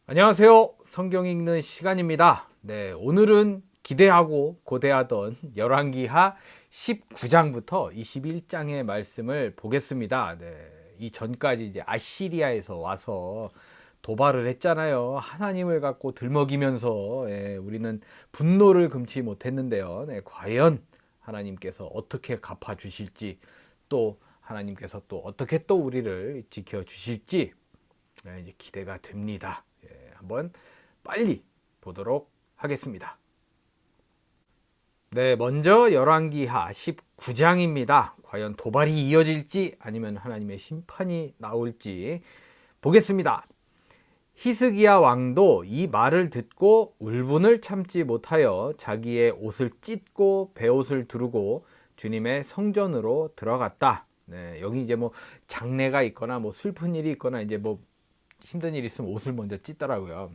안녕하세요. 성경 읽는 시간입니다. 네, 오늘은 기대하고 고대하던 열왕기하 19장부터 21장의 말씀을 보겠습니다. 네, 이 전까지 이제 아시리아에서 와서 도발을 했잖아요. 하나님을 갖고 들먹이면서 우리는 분노를 금치 못했는데요. 네, 과연 하나님께서 어떻게 갚아 주실지, 또 하나님께서 또 어떻게 또 우리를 지켜 주실지 이제 기대가 됩니다. 한번 빨리 보도록 하겠습니다. 네, 먼저 열왕기하 19장입니다. 과연 도발이 이어질지 아니면 하나님의 심판이 나올지 보겠습니다. 히스기야 왕도 이 말을 듣고 울분을 참지 못하여 자기의 옷을 찢고 베옷을 두르고 주님의 성전으로 들어갔다. 네, 여기 이제 뭐 장례가 있거나 뭐 슬픈 일이 있거나 이제 뭐 힘든 일이 있으면 옷을 먼저 찢더라고요.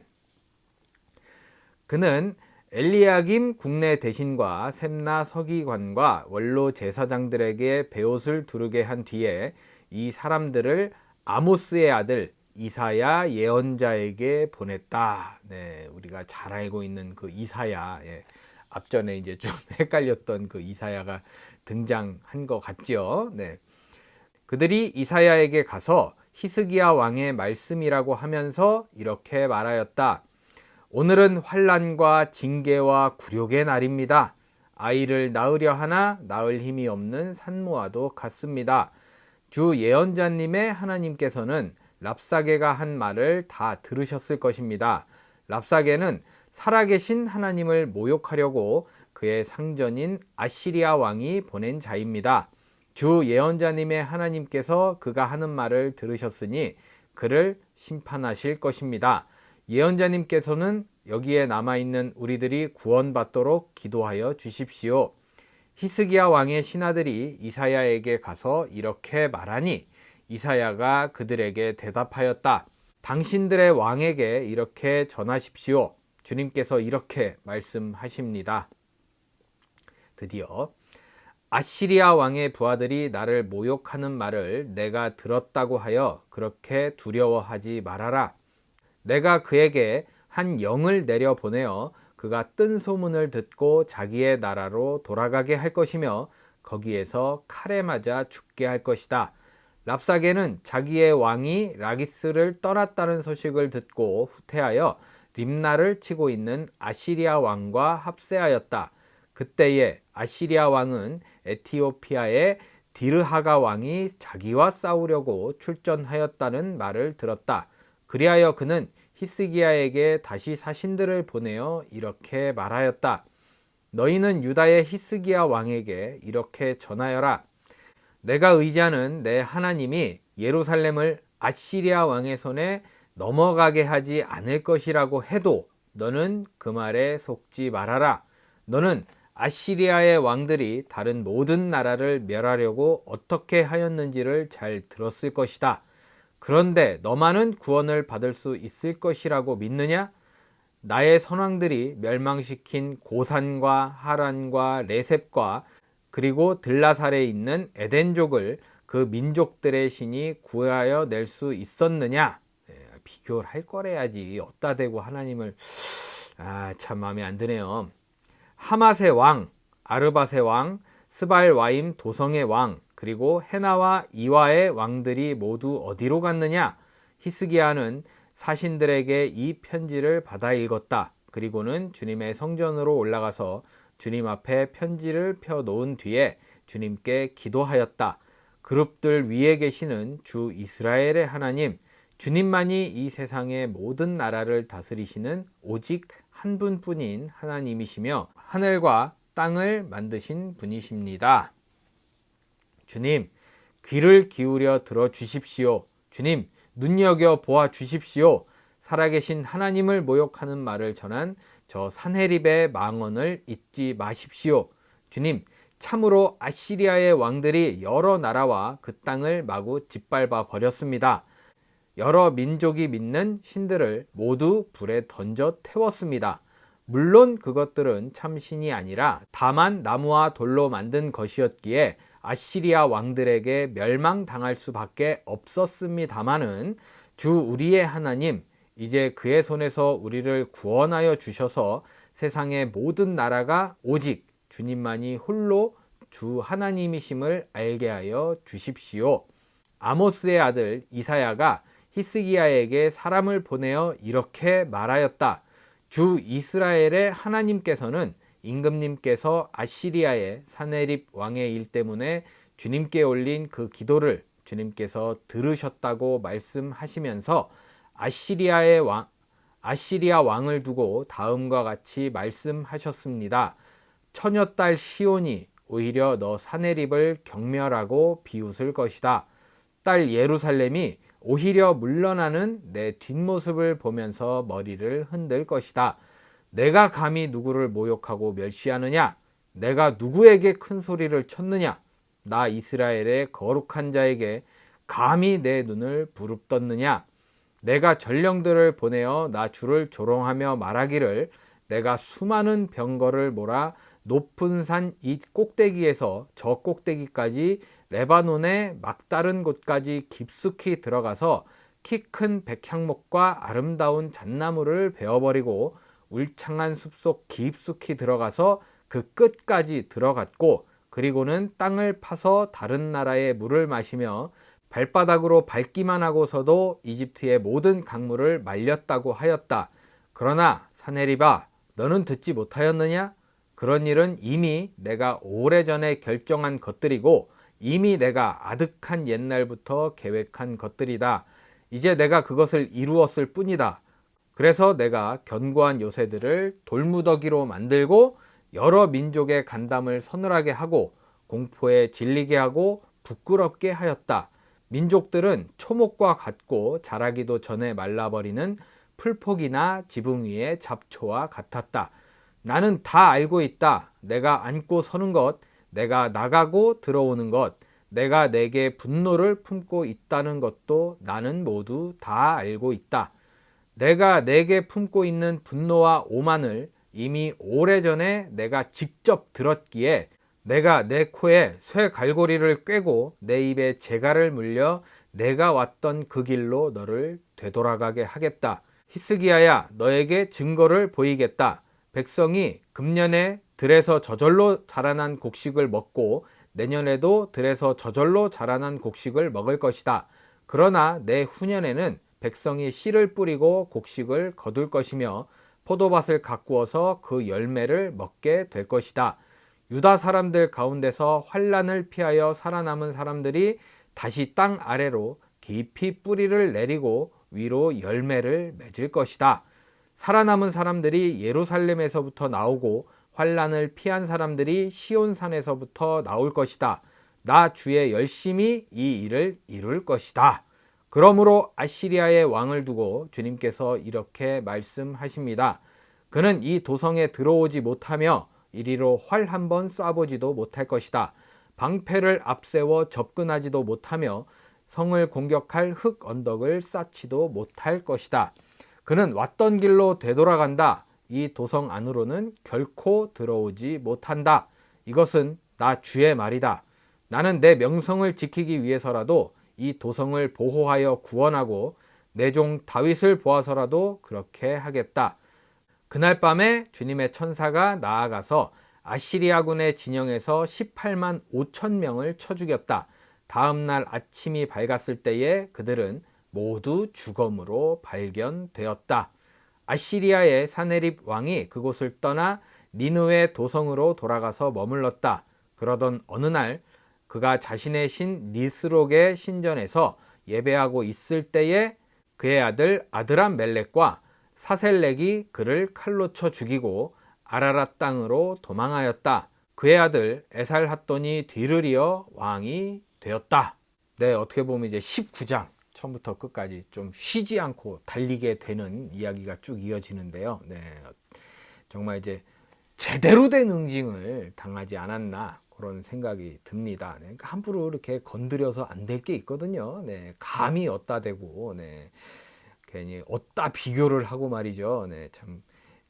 그는 엘리야김 국내 대신과 셈나 서기관과 원로 제사장들에게 베옷을 두르게 한 뒤에 이 사람들을 아모스의 아들 이사야 예언자에게 보냈다. 네, 우리가 잘 알고 있는 그 이사야. 앞전에 이제 좀 헷갈렸던 그 이사야가 등장한 것 같죠. 네. 그들이 이사야에게 가서 히스기야 왕의 말씀이라고 하면서 이렇게 말하였다. 오늘은 환난과 징계와 굴욕의 날입니다. 아이를 낳으려 하나 낳을 힘이 없는 산모와도 같습니다. 주 예언자님의 하나님께서는 랍사게가 한 말을 다 들으셨을 것입니다. 랍사게는 살아계신 하나님을 모욕하려고 그의 상전인 아시리아 왕이 보낸 자입니다. 주 예언자님의 하나님께서 그가 하는 말을 들으셨으니 그를 심판하실 것입니다. 예언자님께서는 여기에 남아있는 우리들이 구원받도록 기도하여 주십시오. 히스기야 왕의 신하들이 이사야에게 가서 이렇게 말하니 이사야가 그들에게 대답하였다. 당신들의 왕에게 이렇게 전하십시오. 주님께서 이렇게 말씀하십니다. 드디어 아시리아 왕의 부하들이 나를 모욕하는 말을 내가 들었다고 하여 그렇게 두려워하지 말아라. 내가 그에게 한 영을 내려 보내어 그가 뜬 소문을 듣고 자기의 나라로 돌아가게 할 것이며 거기에서 칼에 맞아 죽게 할 것이다. 랍사게는 자기의 왕이 라기스를 떠났다는 소식을 듣고 후퇴하여 림나를 치고 있는 아시리아 왕과 합세하였다. 그때에 아시리아 왕은 에티오피아의 디르하가 왕이 자기와 싸우려고 출전하였다는 말을 들었다. 그리하여 그는 히스기야에게 다시 사신들을 보내어 이렇게 말하였다. 너희는 유다의 히스기야 왕에게 이렇게 전하여라. 내가 의지하는 내 하나님이 예루살렘을 아시리아 왕의 손에 넘어가게 하지 않을 것이라고 해도 너는 그 말에 속지 말아라. 너는 아시리아의 왕들이 다른 모든 나라를 멸하려고 어떻게 하였는지를 잘 들었을 것이다. 그런데 너만은 구원을 받을 수 있을 것이라고 믿느냐? 나의 선왕들이 멸망시킨 고산과 하란과 레셉과 그리고 들라살에 있는 에덴족을 그 민족들의 신이 구하여 낼 수 있었느냐? 비교를 할 거래야지. 어따 대고 하나님을 참 마음에 안 드네요. 하맛의 왕, 아르밧의 왕, 스발와임 도성의 왕, 그리고 헤나와 이와의 왕들이 모두 어디로 갔느냐? 히스기야는 사신들에게 이 편지를 받아 읽었다. 그리고는 주님의 성전으로 올라가서 주님 앞에 편지를 펴 놓은 뒤에 주님께 기도하였다. 그룹들 위에 계시는 주 이스라엘의 하나님, 주님만이 이 세상의 모든 나라를 다스리시는 오직 한 분뿐인 하나님이시며 하늘과 땅을 만드신 분이십니다. 주님, 귀를 기울여 들어 주십시오. 주님, 눈여겨 보아 주십시오. 살아계신 하나님을 모욕하는 말을 전한 저 산헤립의 망언을 잊지 마십시오. 주님, 참으로 아시리아의 왕들이 여러 나라와 그 땅을 마구 짓밟아 버렸습니다. 여러 민족이 믿는 신들을 모두 불에 던져 태웠습니다. 물론 그것들은 참신이 아니라 다만 나무와 돌로 만든 것이었기에 아시리아 왕들에게 멸망당할 수밖에 없었습니다마는 주 우리의 하나님, 이제 그의 손에서 우리를 구원하여 주셔서 세상의 모든 나라가 오직 주님만이 홀로 주 하나님이심을 알게 하여 주십시오. 아모스의 아들 이사야가 히스기야에게 사람을 보내어 이렇게 말하였다. 주 이스라엘의 하나님께서는 임금님께서 아시리아의 사네립 왕의 일 때문에 주님께 올린 그 기도를 주님께서 들으셨다고 말씀하시면서 아시리아 왕을 두고 다음과 같이 말씀하셨습니다. 처녀딸 시온이 오히려 너 사네립을 경멸하고 비웃을 것이다. 딸 예루살렘이 오히려 물러나는 내 뒷모습을 보면서 머리를 흔들 것이다. 내가 감히 누구를 모욕하고 멸시하느냐? 내가 누구에게 큰 소리를 쳤느냐? 나 이스라엘의 거룩한 자에게 감히 내 눈을 부릅떴느냐? 내가 전령들을 보내어 나 주를 조롱하며 말하기를 내가 수많은 병거를 몰아 높은 산 이 꼭대기에서 저 꼭대기까지 레바논의 막다른 곳까지 깊숙이 들어가서 키 큰 백향목과 아름다운 잣나무를 베어버리고 울창한 숲속 깊숙이 들어가서 그 끝까지 들어갔고 그리고는 땅을 파서 다른 나라의 물을 마시며 발바닥으로 밟기만 하고서도 이집트의 모든 강물을 말렸다고 하였다. 그러나 사네립아, 너는 듣지 못하였느냐? 그런 일은 이미 내가 오래전에 결정한 것들이고 이미 내가 아득한 옛날부터 계획한 것들이다. 이제 내가 그것을 이루었을 뿐이다. 그래서 내가 견고한 요새들을 돌무더기로 만들고 여러 민족의 간담을 서늘하게 하고 공포에 질리게 하고 부끄럽게 하였다. 민족들은 초목과 같고 자라기도 전에 말라버리는 풀포기나 지붕 위의 잡초와 같았다. 나는 다 알고 있다. 내가 앉고 서는 것, 내가 나가고 들어오는 것, 내가 내게 분노를 품고 있다는 것도 나는 모두 다 알고 있다. 내가 내게 품고 있는 분노와 오만을 이미 오래전에 내가 직접 들었기에 내가 내 코에 쇠 갈고리를 꿰고 내 입에 재갈을 물려 내가 왔던 그 길로 너를 되돌아가게 하겠다. 히스기야야, 너에게 증거를 보이겠다. 백성이 금년에 들에서 저절로 자라난 곡식을 먹고 내년에도 들에서 저절로 자라난 곡식을 먹을 것이다. 그러나 내 후년에는 백성이 씨를 뿌리고 곡식을 거둘 것이며 포도밭을 가꾸어서 그 열매를 먹게 될 것이다. 유다 사람들 가운데서 환난을 피하여 살아남은 사람들이 다시 땅 아래로 깊이 뿌리를 내리고 위로 열매를 맺을 것이다. 살아남은 사람들이 예루살렘에서부터 나오고 환난을 피한 사람들이 시온산에서부터 나올 것이다. 나 주의 열심히 이 일을 이룰 것이다. 그러므로 아시리아의 왕을 두고 주님께서 이렇게 말씀하십니다. 그는 이 도성에 들어오지 못하며 이리로 활 한 번 쏴보지도 못할 것이다. 방패를 앞세워 접근하지도 못하며 성을 공격할 흙 언덕을 쌓지도 못할 것이다. 그는 왔던 길로 되돌아간다. 이 도성 안으로는 결코 들어오지 못한다. 이것은 나 주의 말이다. 나는 내 명성을 지키기 위해서라도 이 도성을 보호하여 구원하고 내 종 다윗을 보아서라도 그렇게 하겠다. 그날 밤에 주님의 천사가 나아가서 아시리아군의 진영에서 18만 5천 명을 쳐 죽였다. 다음 날 아침이 밝았을 때에 그들은 모두 죽음으로 발견되었다. 아시리아의 사네립 왕이 그곳을 떠나 니느웨 도성으로 돌아가서 머물렀다. 그러던 어느 날 그가 자신의 신 니스록의 신전에서 예배하고 있을 때에 그의 아들 아드람 멜렉과 사셀렉이 그를 칼로 쳐 죽이고 아라랏 땅으로 도망하였다. 그의 아들 에살핫돈이 뒤를 이어 왕이 되었다. 네, 어떻게 보면 이제 19장 처음부터 끝까지 좀 쉬지 않고 달리게 되는 이야기가 쭉 이어지는데요. 네, 정말 이제 제대로 된 응징을 당하지 않았나 그런 생각이 듭니다. 네, 그러니까 함부로 이렇게 건드려서 안 될 게 있거든요. 네, 감히 어따 대고 네, 괜히 어따 비교를 하고 말이죠. 네, 참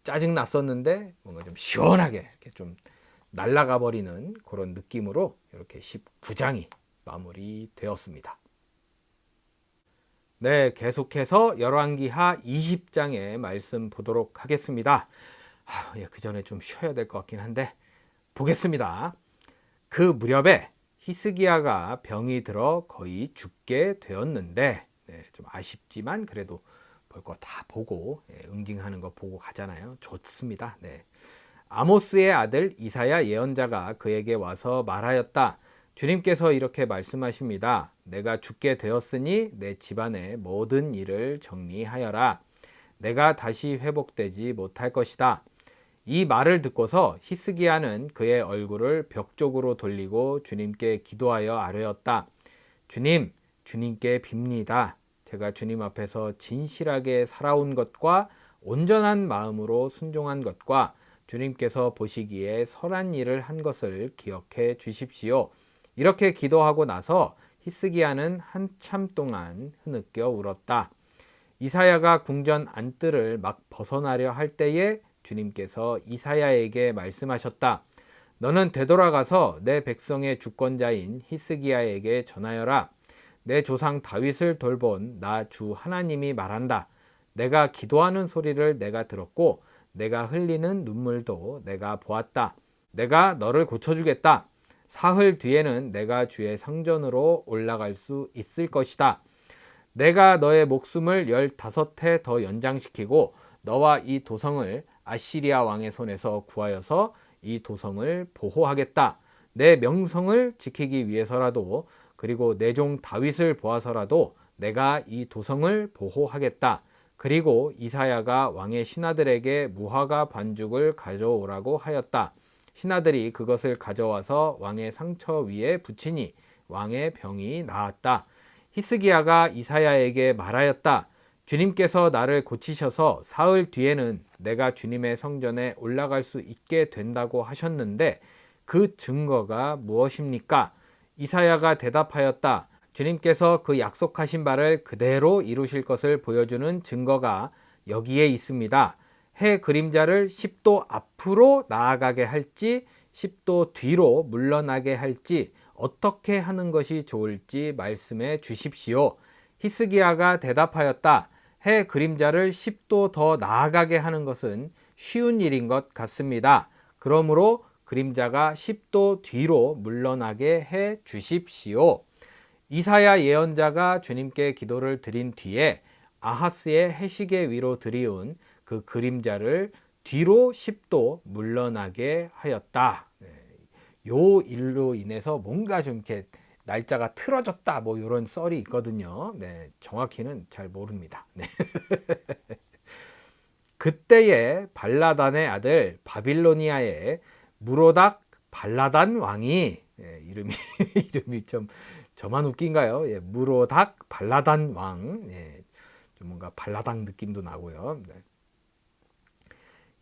짜증 났었는데 뭔가 좀 시원하게 이렇게 좀 날아가 버리는 그런 느낌으로 이렇게 19장이 마무리되었습니다. 네, 계속해서 열왕기하 20장의 말씀 보도록 하겠습니다. 그 전에 좀 쉬어야 될 것 같긴 한데 보겠습니다. 그 무렵에 히스기야가 병이 들어 거의 죽게 되었는데, 좀 아쉽지만 그래도 볼 거 다 보고 응징하는 거 보고 가잖아요. 좋습니다. 아모스의 아들 이사야 예언자가 그에게 와서 말하였다. 주님께서 이렇게 말씀하십니다. 내가 죽게 되었으니 내 집안의 모든 일을 정리하여라. 내가 다시 회복되지 못할 것이다. 이 말을 듣고서 히스기야는 그의 얼굴을 벽 쪽으로 돌리고 주님께 기도하여 아뢰었다. 주님, 주님께 빕니다. 제가 주님 앞에서 진실하게 살아온 것과 온전한 마음으로 순종한 것과 주님께서 보시기에 선한 일을 한 것을 기억해 주십시오. 이렇게 기도하고 나서 히스기야는 한참 동안 흐느껴 울었다. 이사야가 궁전 안뜰을 막 벗어나려 할 때에 주님께서 이사야에게 말씀하셨다. 너는 되돌아가서 내 백성의 주권자인 히스기야에게 전하여라. 내 조상 다윗을 돌본 나 주 하나님이 말한다. 내가 기도하는 소리를 내가 들었고 내가 흘리는 눈물도 내가 보았다. 내가 너를 고쳐주겠다. 사흘 뒤에는 내가 주의 성전으로 올라갈 수 있을 것이다. 내가 너의 목숨을 15해 더 연장시키고 너와 이 도성을 아시리아 왕의 손에서 구하여서 이 도성을 보호하겠다. 내 명성을 지키기 위해서라도 그리고 내 종 다윗을 보아서라도 내가 이 도성을 보호하겠다. 그리고 이사야가 왕의 신하들에게 무화과 반죽을 가져오라고 하였다. 신하들이 그것을 가져와서 왕의 상처 위에 붙이니 왕의 병이 나았다. 히스기야가 이사야에게 말하였다. 주님께서 나를 고치셔서 사흘 뒤에는 내가 주님의 성전에 올라갈 수 있게 된다고 하셨는데 그 증거가 무엇입니까? 이사야가 대답하였다. 주님께서 그 약속하신 바를 그대로 이루실 것을 보여주는 증거가 여기에 있습니다. 해 그림자를 10도 앞으로 나아가게 할지 10도 뒤로 물러나게 할지 어떻게 하는 것이 좋을지 말씀해 주십시오. 히스기야가 대답하였다. 해 그림자를 10도 더 나아가게 하는 것은 쉬운 일인 것 같습니다. 그러므로 그림자가 10도 뒤로 물러나게 해 주십시오. 이사야 예언자가 주님께 기도를 드린 뒤에 아하스의 해시계 위로 들이운 그 그림자를 뒤로 10도 물러나게 하였다. 요 일로 인해서 뭔가 좀 이렇게 날짜가 틀어졌다 뭐 이런 썰이 있거든요. 정확히는 잘 모릅니다. 그때에 발라단의 아들 바빌로니아의 무로닥 발라단 왕이 이름이 좀 저만 웃긴가요? 무로닥 발라단 왕. 좀 뭔가 발라당 느낌도 나고요.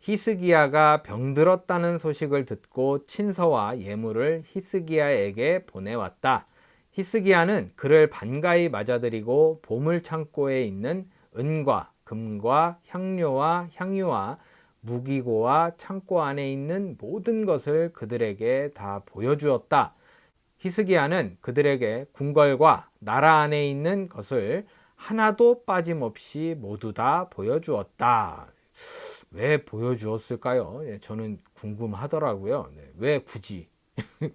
히스기야가 병들었다는 소식을 듣고 친서와 예물을 히스기야에게 보내왔다. 히스기야는 그를 반가이 맞아들이고 보물 창고에 있는 은과 금과 향료와 향유와 무기고와 창고 안에 있는 모든 것을 그들에게 다 보여주었다. 히스기야는 그들에게 궁궐과 나라 안에 있는 것을 하나도 빠짐없이 모두 다 보여주었다. 왜 보여주었을까요? 저는 궁금하더라고요. 왜 굳이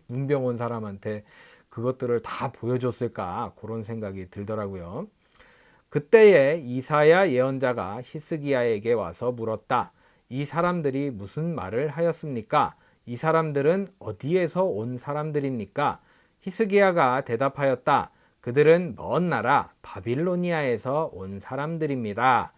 문병 온 사람한테 그것들을 다 보여줬을까? 그런 생각이 들더라고요. 그때에 이사야 예언자가 히스기야에게 와서 물었다. 이 사람들이 무슨 말을 하였습니까? 이 사람들은 어디에서 온 사람들입니까? 히스기야가 대답하였다. 그들은 먼 나라 바빌로니아에서 온 사람들입니다.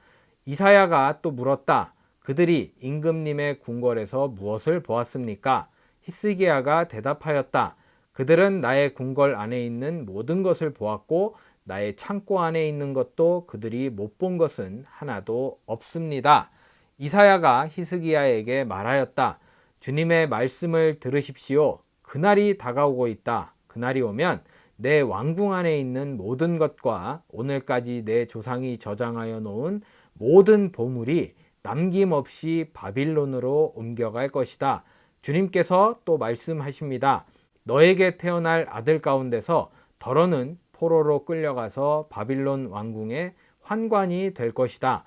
이사야가 또 물었다. 그들이 임금님의 궁궐에서 무엇을 보았습니까? 히스기야가 대답하였다. 그들은 나의 궁궐 안에 있는 모든 것을 보았고 나의 창고 안에 있는 것도 그들이 못 본 것은 하나도 없습니다. 이사야가 히스기야에게 말하였다. 주님의 말씀을 들으십시오. 그날이 다가오고 있다. 그날이 오면 내 왕궁 안에 있는 모든 것과 오늘까지 내 조상이 저장하여 놓은 모든 보물이 남김없이 바빌론으로 옮겨갈 것이다. 주님께서 또 말씀하십니다. 너에게 태어날 아들 가운데서 더러는 포로로 끌려가서 바빌론 왕궁의 환관이 될 것이다.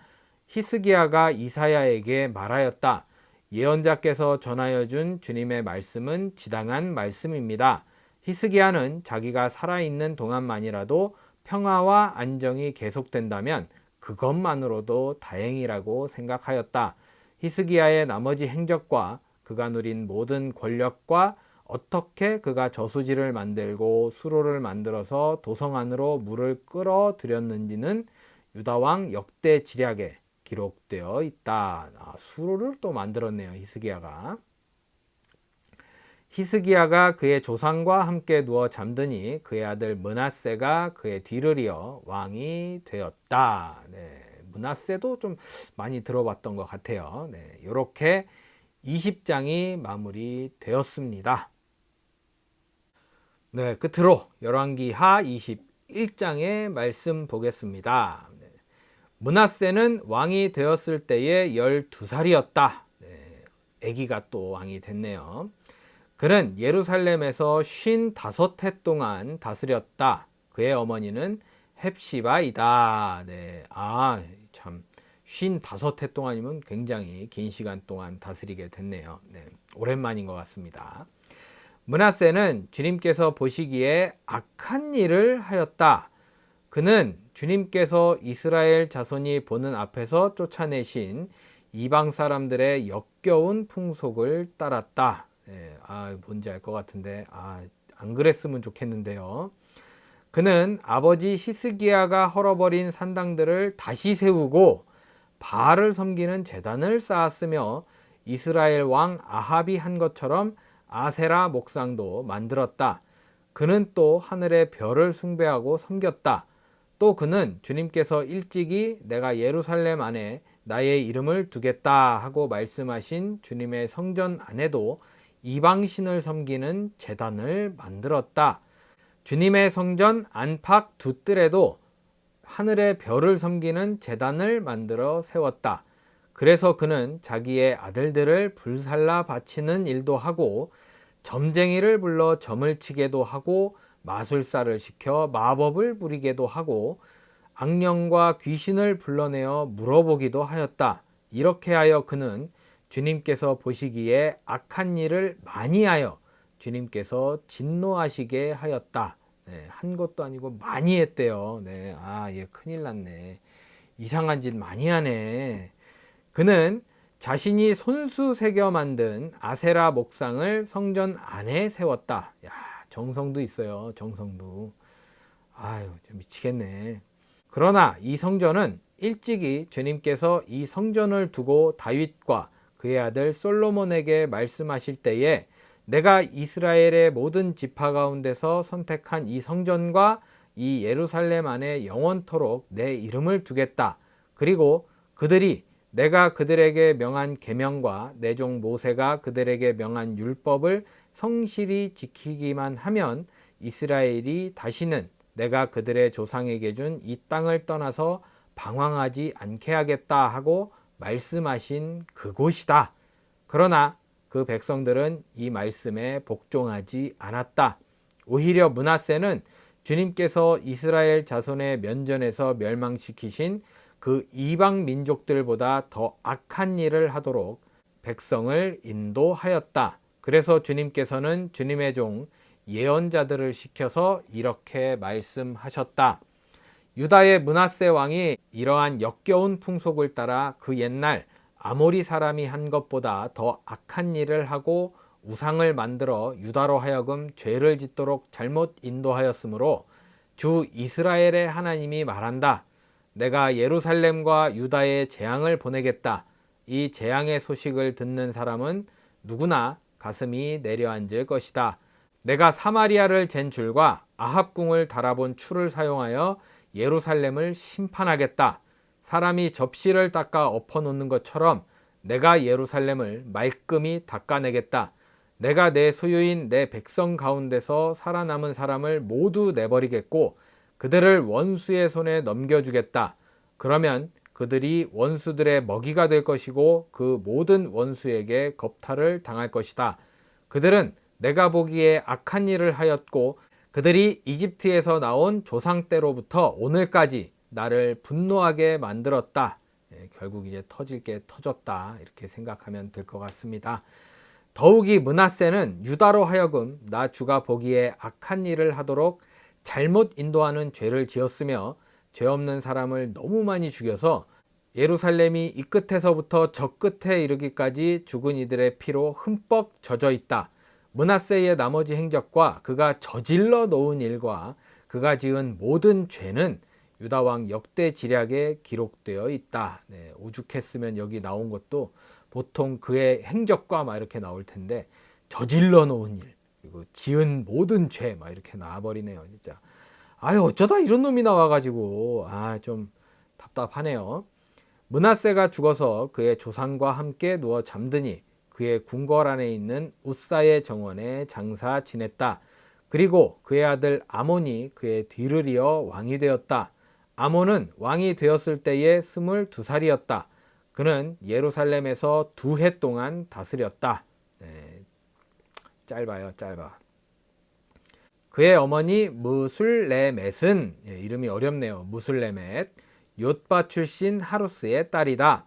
히스기야가 이사야에게 말하였다. 예언자께서 전하여 준 주님의 말씀은 지당한 말씀입니다. 히스기야는 자기가 살아있는 동안만이라도 평화와 안정이 계속된다면 그것만으로도 다행이라고 생각하였다. 히스기야의 나머지 행적과 그가 누린 모든 권력과 어떻게 그가 저수지를 만들고 수로를 만들어서 도성 안으로 물을 끌어들였는지는 유다왕 역대 지략에 기록되어 있다. 수로를 또 만들었네요. 히스기야가 그의 조상과 함께 누워 잠드니 그의 아들 므낫세가 그의 뒤를 이어 왕이 되었다. 네, 므낫세도 좀 많이 들어봤던 것 같아요. 네, 이렇게 20장이 마무리되었습니다. 네, 끝으로 열왕기하 21장의 말씀 보겠습니다. 네, 므낫세는 왕이 되었을 때에 12살이었다. 네, 아기가 또 왕이 됐네요. 그는 예루살렘에서 55해 동안 다스렸다. 그의 어머니는 헵시바이다. 네, 참 55해 동안이면 굉장히 긴 시간 동안 다스리게 됐네요. 네, 오랜만인 것 같습니다. 므낫세는 주님께서 보시기에 악한 일을 하였다. 그는 주님께서 이스라엘 자손이 보는 앞에서 쫓아내신 이방 사람들의 역겨운 풍속을 따랐다. 네, 뭔지 알 것 같은데 안 그랬으면 좋겠는데요. 그는 아버지 히스기야가 헐어버린 산당들을 다시 세우고 바알을 섬기는 제단을 쌓았으며 이스라엘 왕 아합이 한 것처럼 아세라 목상도 만들었다. 그는 또 하늘의 별을 숭배하고 섬겼다. 또 그는 주님께서 일찍이 내가 예루살렘 안에 나의 이름을 두겠다 하고 말씀하신 주님의 성전 안에도 이방신을 섬기는 제단을 만들었다. 주님의 성전 안팎 두 뜰에도 하늘의 별을 섬기는 제단을 만들어 세웠다. 그래서 그는 자기의 아들들을 불살라 바치는 일도 하고 점쟁이를 불러 점을 치게도 하고 마술사를 시켜 마법을 부리게도 하고 악령과 귀신을 불러내어 물어보기도 하였다. 이렇게 하여 그는 주님께서 보시기에 악한 일을 많이 하여 주님께서 진노하시게 하였다. 네, 한 것도 아니고 많이 했대요. 네, 얘 큰일 났네. 이상한 짓 많이 하네. 그는 자신이 손수 새겨 만든 아세라 목상을 성전 안에 세웠다. 야, 정성도 있어요. 정성도. 좀 미치겠네. 그러나 이 성전은 일찍이 주님께서 이 성전을 두고 다윗과 그의 아들 솔로몬에게 말씀하실 때에 내가 이스라엘의 모든 지파 가운데서 선택한 이 성전과 이 예루살렘 안에 영원토록 내 이름을 두겠다. 그리고 그들이 내가 그들에게 명한 계명과 내 종 모세가 그들에게 명한 율법을 성실히 지키기만 하면 이스라엘이 다시는 내가 그들의 조상에게 준 이 땅을 떠나서 방황하지 않게 하겠다 하고 말씀하신 그곳이다. 그러나 그 백성들은 이 말씀에 복종하지 않았다. 오히려 므낫세는 주님께서 이스라엘 자손의 면전에서 멸망시키신 그 이방 민족들보다 더 악한 일을 하도록 백성을 인도하였다. 그래서 주님께서는 주님의 종 예언자들을 시켜서 이렇게 말씀하셨다. 유다의 므낫세 왕이 이러한 역겨운 풍속을 따라 그 옛날 아모리 사람이 한 것보다 더 악한 일을 하고 우상을 만들어 유다로 하여금 죄를 짓도록 잘못 인도하였으므로 주 이스라엘의 하나님이 말한다. 내가 예루살렘과 유다에 재앙을 보내겠다. 이 재앙의 소식을 듣는 사람은 누구나 가슴이 내려앉을 것이다. 내가 사마리아를 잰 줄과 아합궁을 달아본 추를 사용하여 예루살렘을 심판하겠다. 사람이 접시를 닦아 엎어놓는 것처럼 내가 예루살렘을 말끔히 닦아내겠다. 내가 내 소유인 내 백성 가운데서 살아남은 사람을 모두 내버리겠고 그들을 원수의 손에 넘겨주겠다. 그러면 그들이 원수들의 먹이가 될 것이고 그 모든 원수에게 겁탈을 당할 것이다. 그들은 내가 보기에 악한 일을 하였고 그들이 이집트에서 나온 조상 때로부터 오늘까지 나를 분노하게 만들었다. 결국 이제 터질 게 터졌다. 이렇게 생각하면 될 것 같습니다. 더욱이 므낫세는 유다로 하여금 나 주가 보기에 악한 일을 하도록 잘못 인도하는 죄를 지었으며 죄 없는 사람을 너무 많이 죽여서 예루살렘이 이 끝에서부터 저 끝에 이르기까지 죽은 이들의 피로 흠뻑 젖어 있다. 므낫세의 나머지 행적과 그가 저질러 놓은 일과 그가 지은 모든 죄는 유다 왕 역대 지략에 기록되어 있다. 오죽했으면 여기 나온 것도 보통 그의 행적과 막 이렇게 나올 텐데 저질러 놓은 일 그리고 지은 모든 죄 막 이렇게 나와버리네요. 진짜 아유 어쩌다 이런 놈이 나와가지고 좀 답답하네요. 므낫세가 죽어서 그의 조상과 함께 누워 잠드니 그의 궁궐 안에 있는 웃사의 정원에 장사 지냈다. 그리고 그의 아들 아몬이 그의 뒤를 이어 왕이 되었다. 아몬은 왕이 되었을 때에 22살이었다. 그는 예루살렘에서 2해 동안 다스렸다. 짧아요, 짧아. 그의 어머니 무술레멧은 이름이 어렵네요. 무술레멧 옅바 출신 하루스의 딸이다.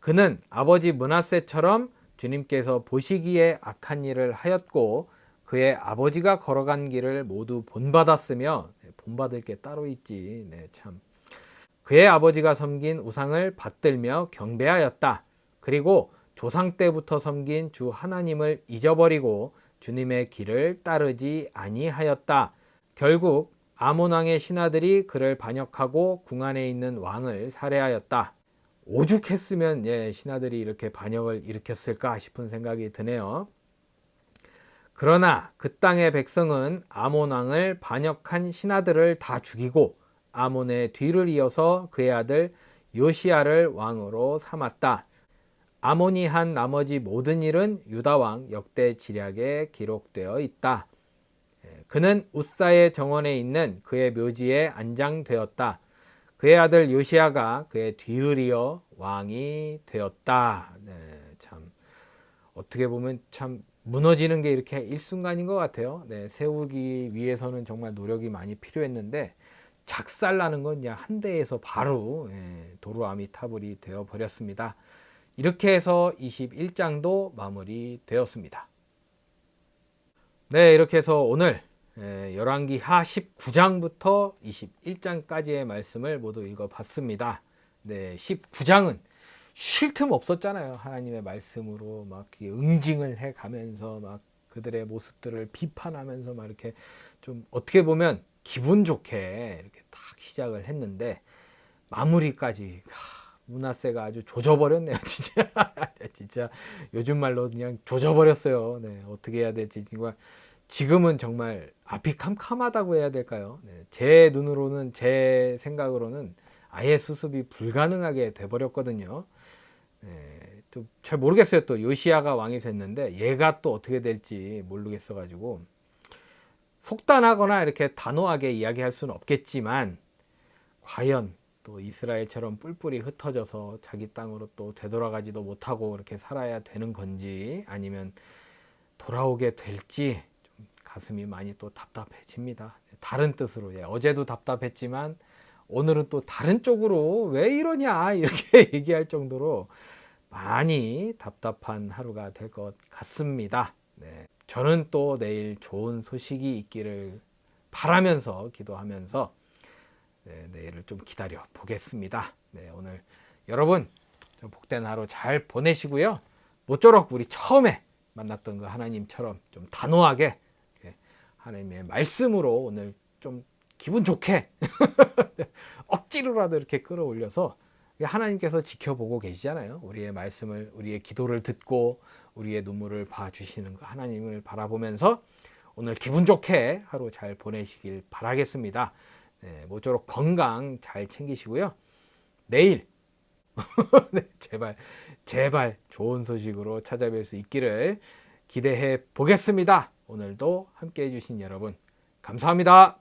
그는 아버지 므낫세처럼 주님께서 보시기에 악한 일을 하였고 그의 아버지가 걸어간 길을 모두 본받았으며 본받을 게 따로 있지. 참. 그의 아버지가 섬긴 우상을 받들며 경배하였다. 그리고 조상 때부터 섬긴 주 하나님을 잊어버리고 주님의 길을 따르지 아니하였다. 결국 아몬 왕의 신하들이 그를 반역하고 궁 안에 있는 왕을 살해하였다. 오죽했으면 신하들이 이렇게 반역을 일으켰을까 싶은 생각이 드네요. 그러나 그 땅의 백성은 아몬 왕을 반역한 신하들을 다 죽이고 아몬의 뒤를 이어서 그의 아들 요시야를 왕으로 삼았다. 아몬이 한 나머지 모든 일은 유다 왕 역대 지략에 기록되어 있다. 그는 웃사의 정원에 있는 그의 묘지에 안장되었다. 그의 아들 요시야가 그의 뒤를 이어 왕이 되었다. 참 어떻게 보면 참 무너지는 게 이렇게 일순간인 것 같아요. 세우기 위해서는 정말 노력이 많이 필요했는데 작살나는 건 그냥 한 대에서 바로 도루아미타불이 되어 버렸습니다. 이렇게 해서 21장도 마무리되었습니다. 이렇게 해서 오늘 열왕기 하 19장부터 21장까지의 말씀을 모두 읽어봤습니다. 19장은 쉴 틈 없었잖아요. 하나님의 말씀으로 막 응징을 해가면서 막 그들의 모습들을 비판하면서 막 이렇게 좀 어떻게 보면 기분 좋게 이렇게 딱 시작을 했는데 마무리까지 므낫세가 아주 조져버렸네요. 진짜 진짜 요즘 말로 그냥 조져버렸어요. 어떻게 해야 될지 지금은 정말 앞이 캄캄하다고 해야 될까요? 제 눈으로는 제 생각으로는 아예 수습이 불가능하게 돼버렸거든요. 또 잘 모르겠어요. 또 요시야가 왕이 됐는데 얘가 또 어떻게 될지 모르겠어 가지고 속단하거나 이렇게 단호하게 이야기할 수는 없겠지만 과연 또 이스라엘처럼 뿔뿔이 흩어져서 자기 땅으로 또 되돌아가지도 못하고 이렇게 살아야 되는 건지 아니면 돌아오게 될지 좀 가슴이 많이 또 답답해집니다. 다른 뜻으로 어제도 답답했지만 오늘은 또 다른 쪽으로 왜 이러냐 이렇게 얘기할 정도로 많이 답답한 하루가 될 것 같습니다. 저는 또 내일 좋은 소식이 있기를 바라면서 기도하면서 내일을 좀 기다려 보겠습니다. 오늘 여러분 복된 하루 잘 보내시고요. 모쪼록 우리 처음에 만났던 그 하나님처럼 좀 단호하게 하나님의 말씀으로 오늘 좀 기분 좋게 억지로라도 이렇게 끌어올려서 하나님께서 지켜보고 계시잖아요. 우리의 말씀을, 우리의 기도를 듣고 우리의 눈물을 봐주시는 그 하나님을 바라보면서 오늘 기분 좋게 하루 잘 보내시길 바라겠습니다. 모쪼록 건강 잘 챙기시고요. 내일 제발 좋은 소식으로 찾아뵐 수 있기를 기대해 보겠습니다. 오늘도 함께 해주신 여러분 감사합니다.